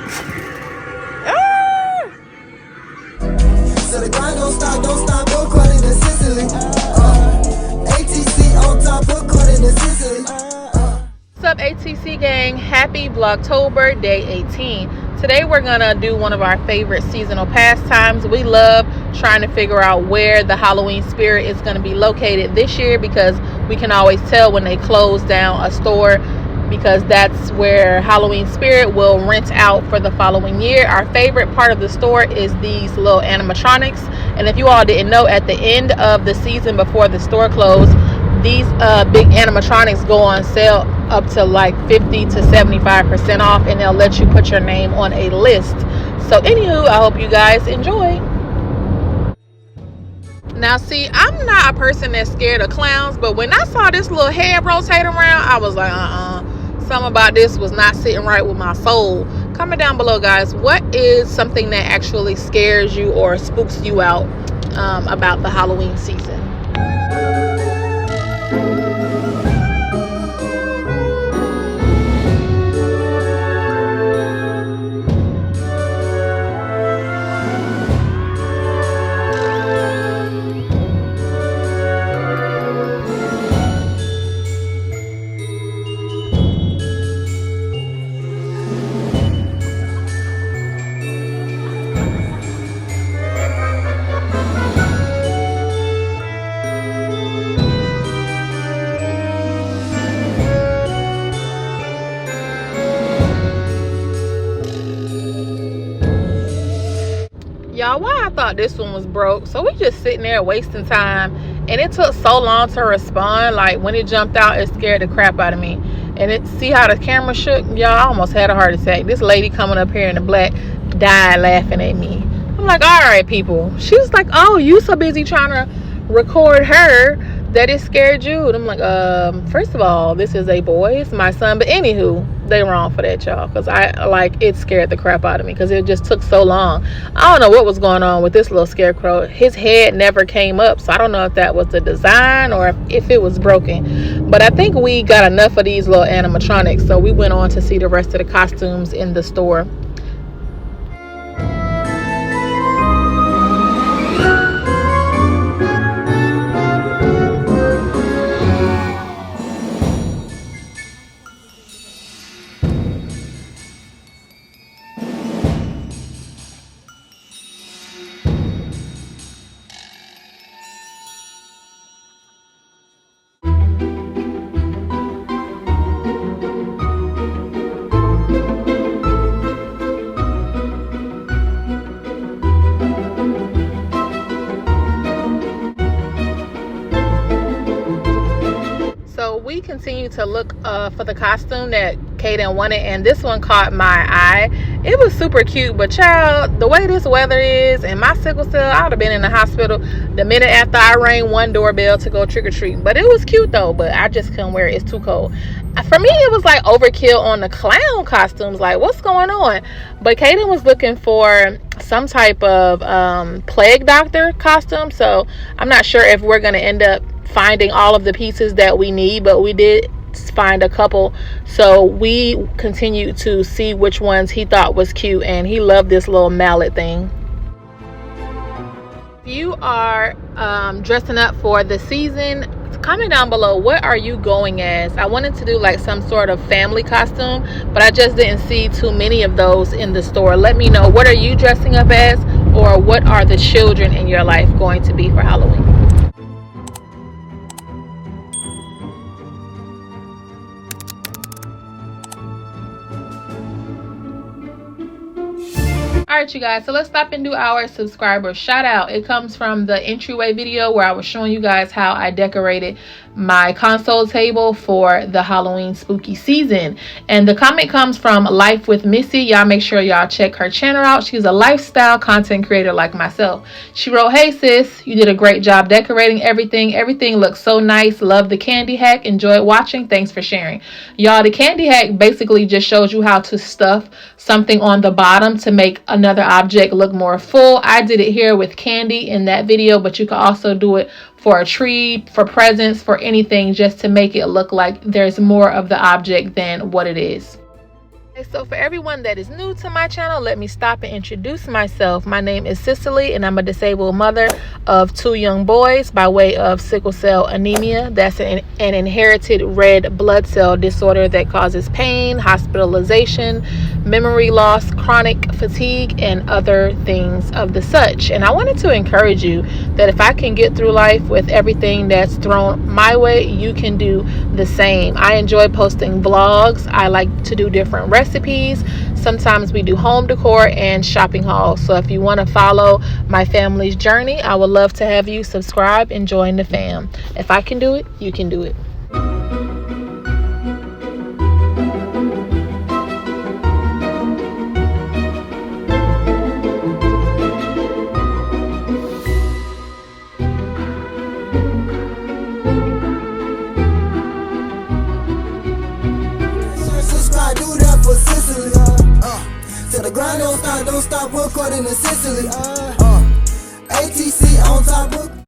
So the grind don't stop, according to CICELY. ATC on top, according to CICELY. What's up, ATC gang? Happy Vlogtober, day 18. Today we're gonna do one of our favorite seasonal pastimes. We love trying to figure out where the Halloween spirit is gonna be located this year, because we can always tell when they close down a store, because that's where Halloween spirit will rent out for the following year. Our favorite part of the store is these little animatronics, and if you all didn't know, at the end of the season before the store closed, these big animatronics go on sale up to like 50 to 75% off, and they'll let you put your name on a list. So anywho, I hope you guys enjoy. Now see, I'm not a person that's scared of clowns, but when I saw this little head rotate around, I was like, something about this was not sitting right with my soul. Comment down below, guys, what is something that actually scares you or spooks you out about the Halloween season? Y'all, why I thought this one was broke? So we just sitting there wasting time, and it took so long to respond. Like when it jumped out, it scared the crap out of me. And it, see how the camera shook? Y'all, I almost had a heart attack. This lady coming up here in the black died laughing at me. I'm like, all right, people. She was like, oh, you so busy trying to record her that it scared you. And I'm like, first of all, this is a boy, it's my son. But anywho, they wrong for that, y'all, because it scared the crap out of me, because it just took so long. I don't know what was going on with this little scarecrow. His head never came up, so I don't know if that was the design or if it was broken. But I think we got enough of these little animatronics, so we went on to see the rest of the costumes in the store. We continue to look for the costume that Kaden wanted, and this one caught my eye. It was super cute, but child, the way this weather is and my sickle cell, I would have been in the hospital the minute after I rang one doorbell to go trick-or-treating. But it was cute though, but I just couldn't wear it. It's too cold. For me, it was like overkill on the clown costumes. Like, what's going on? But Kaden was looking for some type of plague doctor costume, so I'm not sure if we're gonna end up finding all of the pieces that we need, but we did find a couple, so we continued to see which ones he thought was cute, and he loved this little mallet thing. If you are dressing up for the season, comment down below, what are you going as? I wanted to do like some sort of family costume, but I just didn't see too many of those in the store. Let me know, what are you dressing up as, or what are the children in your life going to be for Halloween? Alright, you guys, so let's stop and do our subscriber shout out. It comes from the entryway video where I was showing you guys how I decorated my console table for the Halloween spooky season. And the comment comes from Life with Missy. Y'all make sure y'all check her channel out. She's a lifestyle content creator like myself. She wrote, "Hey sis, you did a great job decorating everything. Everything looks so nice. Love the candy hack. Enjoyed watching. Thanks for sharing." Y'all, the candy hack basically just shows you how to stuff something on the bottom to make another object look more full. I did it here with candy in that video, but you can also do it for a tree, for presents, for anything, just to make it look like there's more of the object than what it is. So for everyone that is new to my channel, let me stop and introduce myself. My name is Cicely, and I'm a disabled mother of 2 young boys by way of sickle cell anemia. That's an inherited red blood cell disorder that causes pain, hospitalization, memory loss, chronic fatigue, and other things of the such. And I wanted to encourage you that if I can get through life with everything that's thrown my way, you can do the same. I enjoy posting vlogs. I like to do different recipes. Sometimes we do home decor and shopping hauls. So if you want to follow my family's journey, I would love to have you subscribe and join the fam. If I can do it, you can do it. Subscribe, do that for Sicily. To the grind, don't stop, according to Sicily. ATC on top of